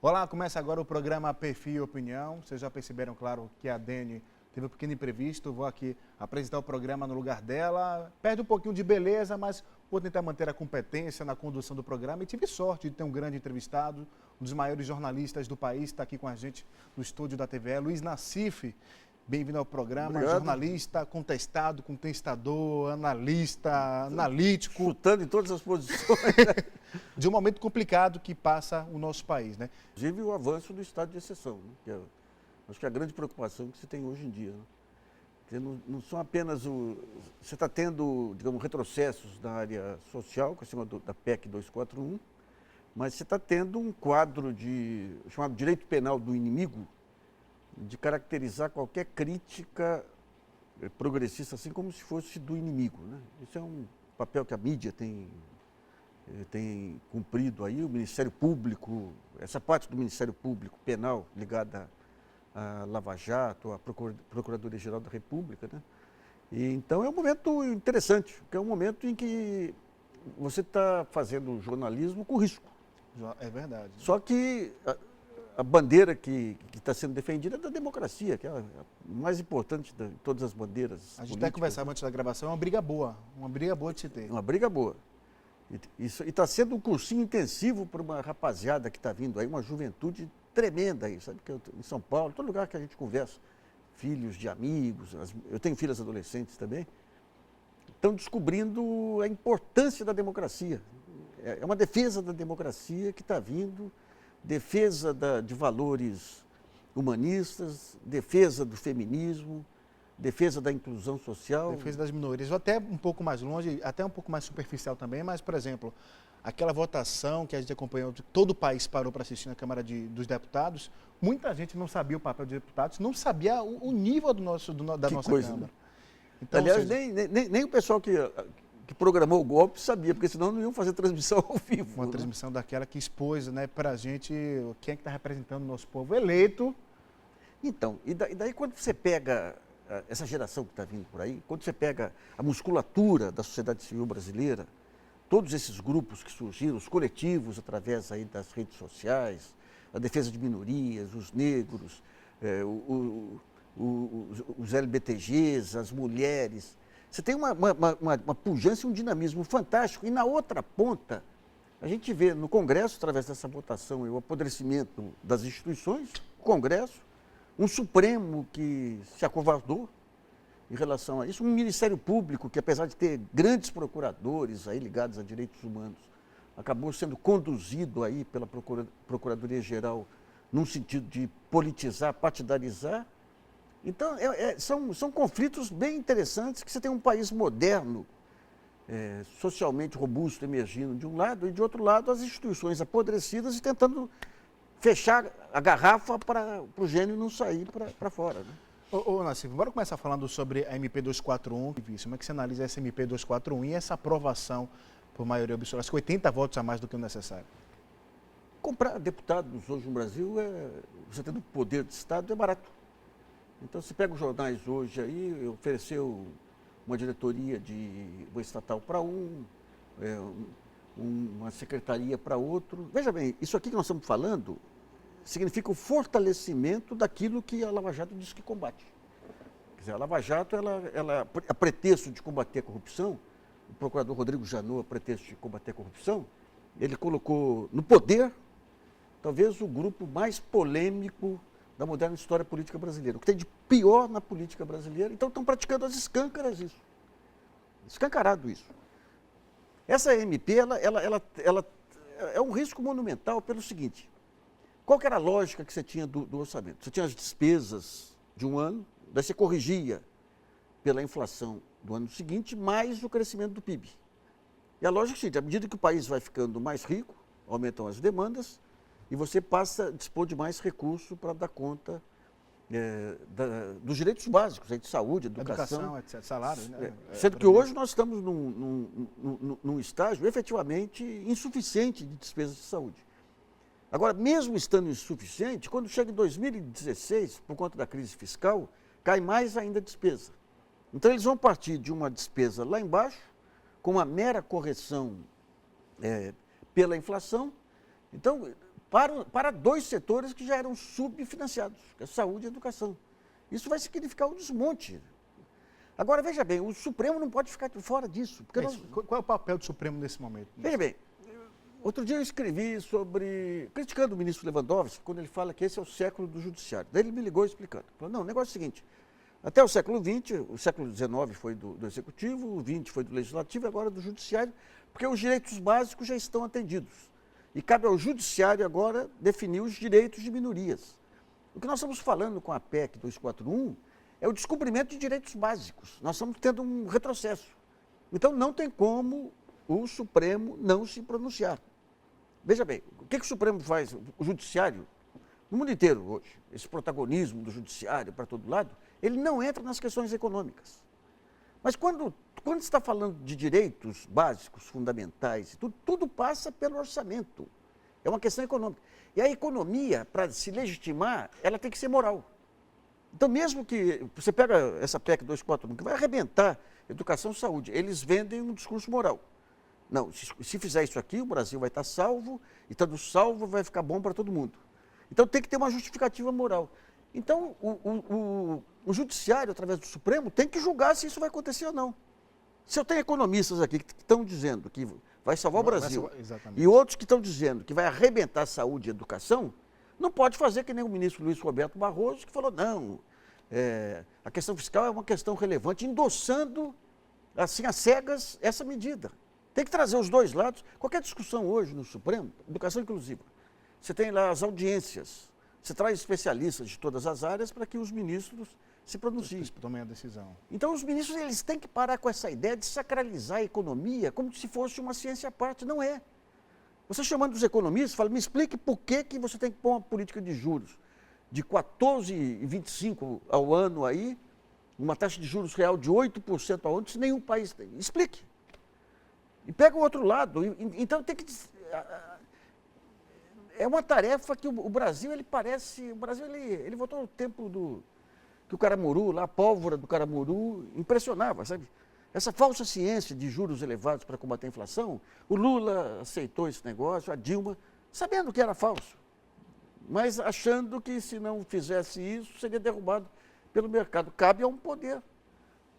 Olá, começa agora o programa Perfil e Opinião. Vocês já perceberam, claro, que a Dani teve um pequeno imprevisto. Vou aqui apresentar o programa no lugar dela. Perde um pouquinho de beleza, mas vou tentar manter a competência na condução do programa. E tive sorte de ter um grande entrevistado, um dos maiores jornalistas do país, está aqui com a gente no estúdio da TVE, Luiz Nassif. Bem-vindo ao programa. Obrigado. Jornalista, contestado, contestador, analista, analítico. Chutando em todas as posições. De um momento complicado que passa o nosso país, né? Inclusive o avanço do estado de exceção, né? Que é, acho que é a grande preocupação que se tem hoje em dia. Né? Porque não são apenas você está tendo, digamos, retrocessos na área social, com a cima da PEC 241, mas você está tendo um quadro chamado direito penal do inimigo, de caracterizar qualquer crítica progressista assim como se fosse do inimigo. Né? Isso é um papel que a mídia tem cumprido aí, o Ministério Público, essa parte do Ministério Público Penal ligada à Lava Jato, à Procuradoria-Geral da República. Né? E, então é um momento interessante, porque é um momento em que você está fazendo jornalismo com risco. É verdade. Só que a bandeira que está sendo defendida é da democracia, que é a mais importante de todas as bandeiras. A gente até conversava antes da gravação, é uma briga boa de se ter. Uma briga boa. E está sendo um cursinho intensivo para uma rapaziada que está vindo aí, uma juventude tremenda aí, sabe? Que em São Paulo, todo lugar que a gente conversa, filhos de amigos, eu tenho filhas adolescentes também, estão descobrindo a importância da democracia. É uma defesa da democracia que está vindo, defesa de valores humanistas, defesa do feminismo, defesa da inclusão social. Defesa das minorias. Ou até um pouco mais longe, até um pouco mais superficial também, mas, por exemplo, aquela votação que a gente acompanhou, todo o país parou para assistir na Câmara dos Deputados, muita gente não sabia o papel dos deputados, não sabia o nível da nossa coisa, Câmara. Né? Então, aliás, nem o pessoal que programou o golpe sabia, porque senão não iam fazer transmissão ao vivo. Uma transmissão daquela que expôs, né, para a gente quem é que está representando o nosso povo eleito. Então, e daí quando você pega essa geração que está vindo por aí, quando você pega a musculatura da sociedade civil brasileira, todos esses grupos que surgiram, os coletivos através aí das redes sociais, a defesa de minorias, os negros, os LBTGs, as mulheres, você tem uma pujança e um dinamismo fantástico. E na outra ponta, a gente vê no Congresso, através dessa votação, o apodrecimento das instituições, o Congresso, um Supremo que se acovardou em relação a isso, um Ministério Público que, apesar de ter grandes procuradores aí ligados a direitos humanos, acabou sendo conduzido aí pela Procuradoria-Geral num sentido de politizar, partidarizar. Então, são conflitos bem interessantes, que você tem um país moderno, socialmente robusto, emergindo de um lado, e de outro lado as instituições apodrecidas e tentando fechar a garrafa para o gênio não sair para fora. Né? Ô Nassif, bora começar falando sobre a MP 241. Como é que você analisa essa MP 241 e essa aprovação por maioria absoluta? Acho que 80 votos a mais do que o necessário. Comprar deputados hoje no Brasil, você tendo poder de Estado, é barato. Então, você pega os jornais hoje aí, ofereceu uma diretoria de uma estatal para uma secretaria para outro. Veja bem, isso aqui que nós estamos falando significa o fortalecimento daquilo que a Lava Jato diz que combate. Quer dizer, a Lava Jato, a pretexto de combater a corrupção, o procurador Rodrigo Janot, a pretexto de combater a corrupção, ele colocou no poder, talvez, o grupo mais polêmico da moderna história política brasileira. O que tem de pior na política brasileira. Então, estão praticando às escâncaras isso. Escancarado isso. Essa MP, ela é um risco monumental pelo seguinte. Qual que era a lógica que você tinha do orçamento? Você tinha as despesas de um ano, daí você corrigia pela inflação do ano seguinte, mais o crescimento do PIB. E a lógica é a seguinte, à medida que o país vai ficando mais rico, aumentam as demandas, e você passa a dispor de mais recursos para dar conta dos direitos básicos, de saúde, educação, etc., salário. Né? Sendo que hoje nós estamos num estágio efetivamente insuficiente de despesas de saúde. Agora, mesmo estando insuficiente, quando chega em 2016, por conta da crise fiscal, cai mais ainda a despesa. Então, eles vão partir de uma despesa lá embaixo, com uma mera correção pela inflação. Então, para dois setores que já eram subfinanciados, que é saúde e educação. Isso vai significar um desmonte. Agora, veja bem, o Supremo não pode ficar de fora disso. Porque Qual é o papel do Supremo nesse momento? Veja bem, outro dia eu escrevi criticando o ministro Lewandowski, quando ele fala que esse é o século do judiciário. Daí ele me ligou explicando. Falou, não, o negócio é o seguinte, até o século XX, o século XIX foi do Executivo, o XX foi do Legislativo, agora do Judiciário, porque os direitos básicos já estão atendidos. E cabe ao Judiciário agora definir os direitos de minorias. O que nós estamos falando com a PEC 241 é o descumprimento de direitos básicos. Nós estamos tendo um retrocesso. Então, não tem como o Supremo não se pronunciar. Veja bem, o que o Supremo faz? O Judiciário, no mundo inteiro hoje, esse protagonismo do Judiciário para todo lado, ele não entra nas questões econômicas. Mas quando se está falando de direitos básicos, fundamentais, tudo passa pelo orçamento. É uma questão econômica. E a economia, para se legitimar, ela tem que ser moral. Então, mesmo que você pega essa PEC 241, que vai arrebentar educação e saúde, eles vendem um discurso moral. Não, se fizer isso aqui, o Brasil vai estar salvo, e estando salvo vai ficar bom para todo mundo. Então, tem que ter uma justificativa moral. Então, o Judiciário, através do Supremo, tem que julgar se isso vai acontecer ou não. Se eu tenho economistas aqui que estão dizendo que vai salvar o Brasil, e outros que estão dizendo que vai arrebentar saúde e educação, não pode fazer que nem o ministro Luiz Roberto Barroso, que falou, não, a questão fiscal é uma questão relevante, endossando, assim, às cegas, essa medida. Tem que trazer os dois lados. Qualquer discussão hoje no Supremo, educação inclusiva, você tem lá as audiências, você traz especialistas de todas as áreas para que os ministros se pronunciem. Tomem a decisão. Então, os ministros eles têm que parar com essa ideia de sacralizar a economia como se fosse uma ciência à parte. Não é. Você chamando os economistas, fala, me explique por que você tem que pôr uma política de juros de 14,25 ao ano aí, uma taxa de juros real de 8% ao ano, se nenhum país tem. Explique. E pega o outro lado. Então, tem que... É uma tarefa que o Brasil, ele parece... O Brasil, ele voltou ao tempo que o Caramuru, lá, a pólvora do Caramuru, impressionava, sabe? Essa falsa ciência de juros elevados para combater a inflação, o Lula aceitou esse negócio, a Dilma, sabendo que era falso, mas achando que se não fizesse isso, seria derrubado pelo mercado. Cabe a um poder,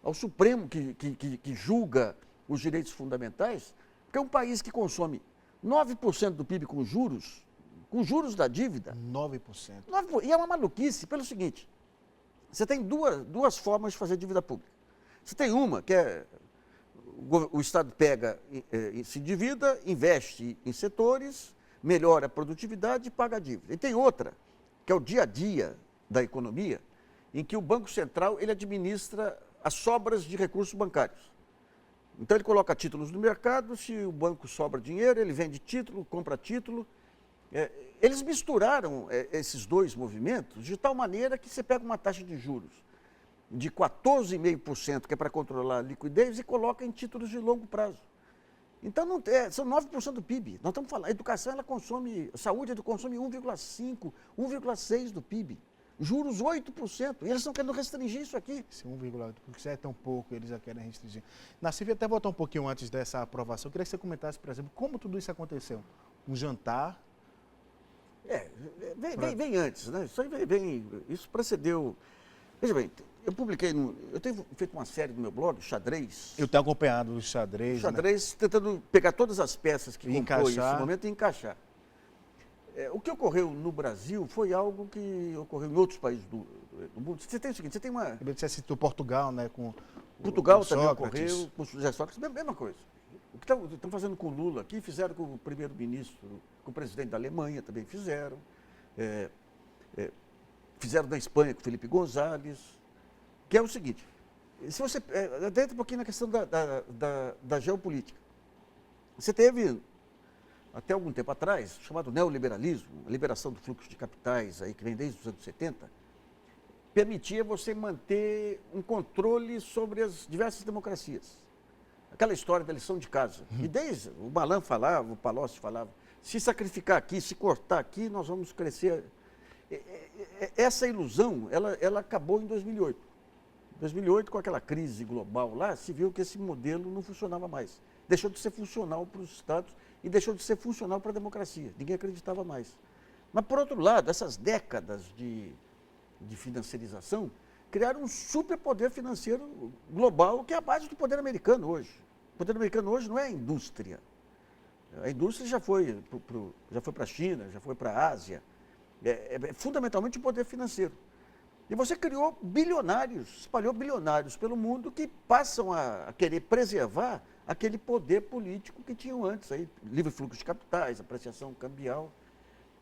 ao Supremo que julga os direitos fundamentais, porque é um país que consome 9% do PIB com juros da dívida. 9%. E é uma maluquice pelo seguinte, você tem duas formas de fazer dívida pública. Você tem uma, que é o Estado pega, se endivida, investe em setores, melhora a produtividade e paga a dívida. E tem outra, que é o dia a dia da economia, em que o Banco Central ele administra as sobras de recursos bancários. Então ele coloca títulos no mercado, se o banco sobra dinheiro, ele vende título, compra título. Eles misturaram esses dois movimentos de tal maneira que você pega uma taxa de juros de 14,5%, que é para controlar a liquidez, e coloca em títulos de longo prazo. Então, são 9% do PIB. Nós estamos falando, a educação, ela consome, a saúde, ela consome 1,5%, 1,6% do PIB. Juros 8%. E eles estão querendo restringir isso aqui. Esse 1,8%, porque se é tão pouco, eles já querem restringir. Nassif, até voltar um pouquinho antes dessa aprovação, eu queria que você comentasse, por exemplo, como tudo isso aconteceu. Um jantar... Vem antes, né? Isso precedeu... Veja bem, eu tenho feito uma série no meu blog, Xadrez. Eu tenho acompanhado o xadrez. Xadrez, né? Tentando pegar todas as peças que compõem esse momento e encaixar. O que ocorreu no Brasil foi algo que ocorreu em outros países do mundo. Você tem o seguinte, você tem uma... Você citou Portugal, né? Portugal também ocorreu, com José Sócrates, mesma coisa. O que estão fazendo com o Lula aqui, fizeram com o primeiro-ministro, com o presidente da Alemanha também fizeram. Fizeram na Espanha com o Felipe González, que é o seguinte, se você entra um pouquinho na questão da geopolítica. Você teve, até algum tempo atrás, chamado neoliberalismo, a liberação do fluxo de capitais, aí, que vem desde os anos 70, permitia você manter um controle sobre as diversas democracias. Aquela história da lição de casa. E desde o Malan falava, o Palocci falava, se sacrificar aqui, se cortar aqui, nós vamos crescer. Essa ilusão, ela acabou em 2008. 2008, com aquela crise global lá, se viu que esse modelo não funcionava mais. Deixou de ser funcional para os Estados e deixou de ser funcional para a democracia. Ninguém acreditava mais. Mas, por outro lado, essas décadas de financiarização criaram um superpoder financeiro global, que é a base do poder americano hoje. O poder americano hoje não é a indústria. A indústria já foi para a China, já foi para a Ásia. É fundamentalmente o poder financeiro. E você criou bilionários, espalhou bilionários pelo mundo que passam a querer preservar aquele poder político que tinham antes, aí, livre fluxo de capitais, apreciação cambial.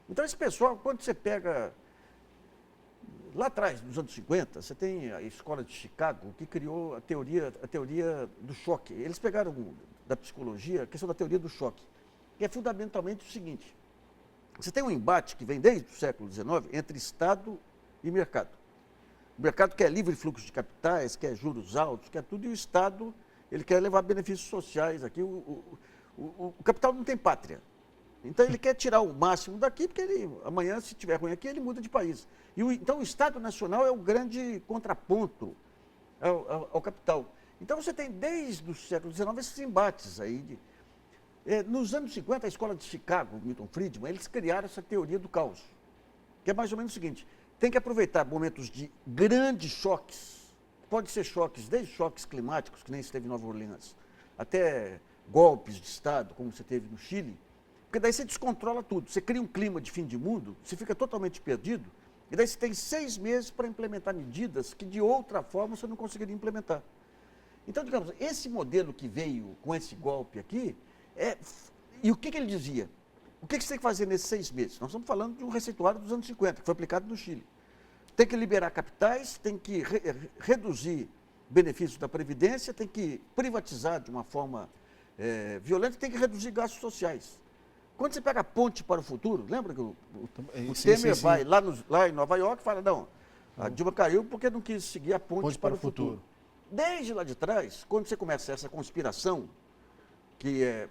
Então, esse pessoal, quando você pega... Lá atrás, nos anos 50, você tem a escola de Chicago, que criou a teoria do choque. Eles pegaram da psicologia a questão da teoria do choque, que é fundamentalmente o seguinte: você tem um embate que vem desde o século XIX entre Estado e mercado. O mercado quer livre fluxo de capitais, quer juros altos, quer tudo, e o Estado ele quer levar benefícios sociais. Aqui o capital não tem pátria. Então, ele quer tirar o máximo daqui, porque amanhã, se tiver ruim aqui, ele muda de país. Então, o Estado Nacional é o grande contraponto ao capital. Então, você tem, desde o século XIX, esses embates aí. Nos anos 50, a escola de Chicago, Milton Friedman, eles criaram essa teoria do caos, que é mais ou menos o seguinte: tem que aproveitar momentos de grandes choques, pode ser choques, desde choques climáticos, que nem se teve em Nova Orleans, até golpes de Estado, como você teve no Chile, porque daí você descontrola tudo, você cria um clima de fim de mundo, você fica totalmente perdido, e daí você tem 6 meses para implementar medidas que de outra forma você não conseguiria implementar. Então, digamos, esse modelo que veio com esse golpe aqui, e o que ele dizia? O que você tem que fazer nesses 6 meses? Nós estamos falando de um receituário dos anos 50, que foi aplicado no Chile. Tem que liberar capitais, tem que reduzir benefícios da Previdência, tem que privatizar de uma forma violenta, tem que reduzir gastos sociais. Quando você pega a Ponte para o Futuro, lembra que o Temer vai lá em Nova York e fala: não, a Dilma caiu porque não quis seguir a Ponte para o Futuro. Desde lá de trás, quando você começa essa conspiração, que é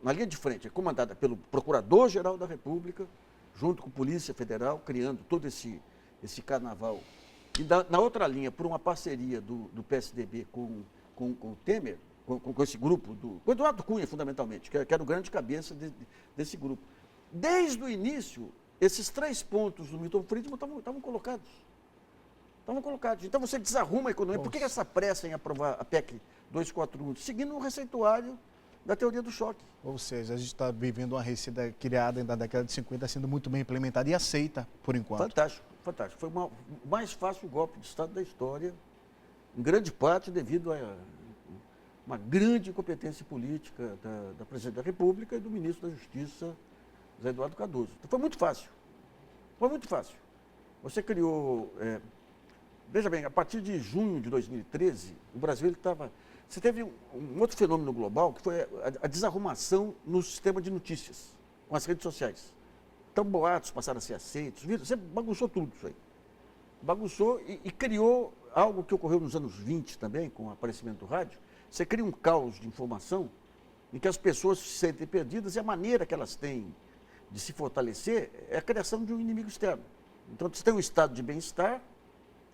na linha de frente, é comandada pelo Procurador-Geral da República, junto com a Polícia Federal, criando todo esse carnaval. E na outra linha, por uma parceria do PSDB com o Temer, com esse grupo, com o Eduardo Cunha, fundamentalmente, que era o grande cabeça desse grupo. Desde o início, esses 3 pontos do Milton Friedman estavam colocados. Estavam colocados. Então, você desarruma a economia. Por que essa pressa em aprovar a PEC 241? Seguindo o receituário da teoria do choque. Ou seja, a gente está vivendo uma receita criada na década de 50, sendo muito bem implementada e aceita, por enquanto. Fantástico, fantástico. Foi o mais fácil golpe de Estado da história, em grande parte devido a uma grande incompetência política da Presidente da República e do Ministro da Justiça, José Eduardo Cardoso. Então, foi muito fácil. Foi muito fácil. Você criou... veja bem, a partir de junho de 2013, o Brasil estava... Você teve um outro fenômeno global, que foi a desarrumação no sistema de notícias, com as redes sociais. Então, boatos passaram a ser aceitos, você bagunçou tudo isso aí. Bagunçou e criou algo que ocorreu nos anos 20 também, com o aparecimento do rádio. Você cria um caos de informação em que as pessoas se sentem perdidas e a maneira que elas têm de se fortalecer é a criação de um inimigo externo. Então, você tem um estado de bem-estar,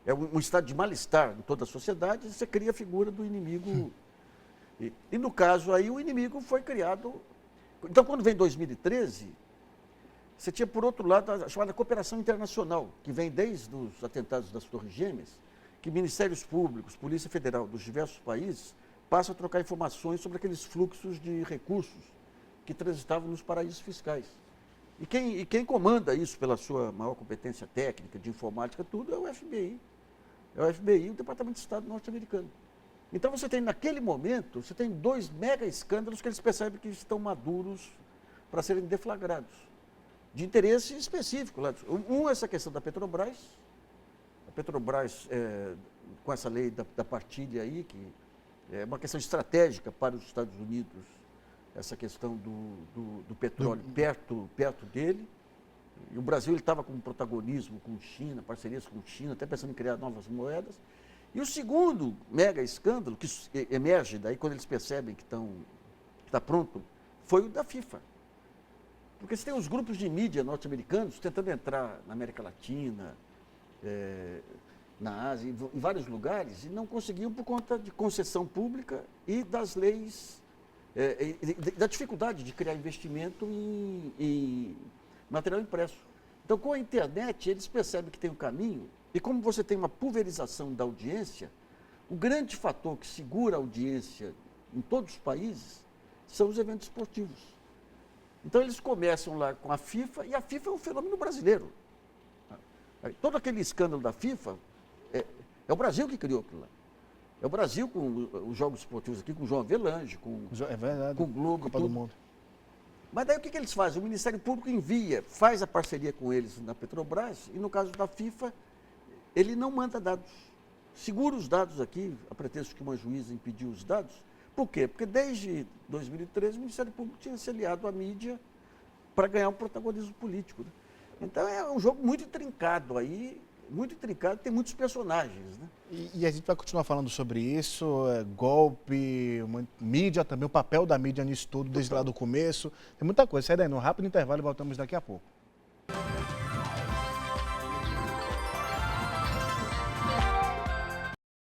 é um estado de mal-estar em toda a sociedade, e você cria a figura do inimigo. E no caso aí, o inimigo foi criado... Então, quando vem 2013, você tinha, por outro lado, a chamada cooperação internacional, que vem desde os atentados das Torres Gêmeas, que ministérios públicos, Polícia Federal dos diversos países passam a trocar informações sobre aqueles fluxos de recursos que transitavam nos paraísos fiscais. E quem comanda isso pela sua maior competência técnica, de informática, tudo, é o FBI. É o FBI e o Departamento de Estado norte-americano. Então, você tem, naquele momento, você tem 2 mega escândalos que eles percebem que estão maduros para serem deflagrados, de interesse específico. Um é essa questão da Petrobras. A Petrobras, com essa lei da partilha aí, que é uma questão estratégica para os Estados Unidos, essa questão do petróleo perto dele. E o Brasil estava com protagonismo com China, parcerias com China, até pensando em criar novas moedas. E o segundo mega escândalo, que emerge daí quando eles percebem que está pronto, foi o da FIFA. Porque você tem os grupos de mídia norte-americanos tentando entrar na América Latina, na Ásia, em vários lugares, e não conseguiam por conta de concessão pública e das leis, da dificuldade de criar investimento em material impresso. Então, com a internet, eles percebem que tem um caminho, e como você tem uma pulverização da audiência, o grande fator que segura a audiência em todos os países são os eventos esportivos. Então, eles começam lá com a FIFA, e a FIFA é um fenômeno brasileiro. Todo aquele escândalo da FIFA, é o Brasil que criou aquilo lá. É o Brasil com os jogos esportivos aqui, com o João Avelange, com o Globo, Copa do Mundo. Mas daí o que eles fazem? O Ministério Público faz a parceria com eles na Petrobras, e no caso da FIFA, ele não manda dados. Segura os dados aqui, a pretexto que uma juíza impediu os dados. Por quê? Porque desde 2013 o Ministério Público tinha se aliado à mídia para ganhar um protagonismo político, né? Então é um jogo muito intrincado aí, muito intrincado, tem muitos personagens, né? E a gente vai continuar falando sobre isso, golpe, mídia também, o papel da mídia nisso tudo, desde lá do começo. Tem muita coisa. Sai daí, no rápido intervalo e voltamos daqui a pouco.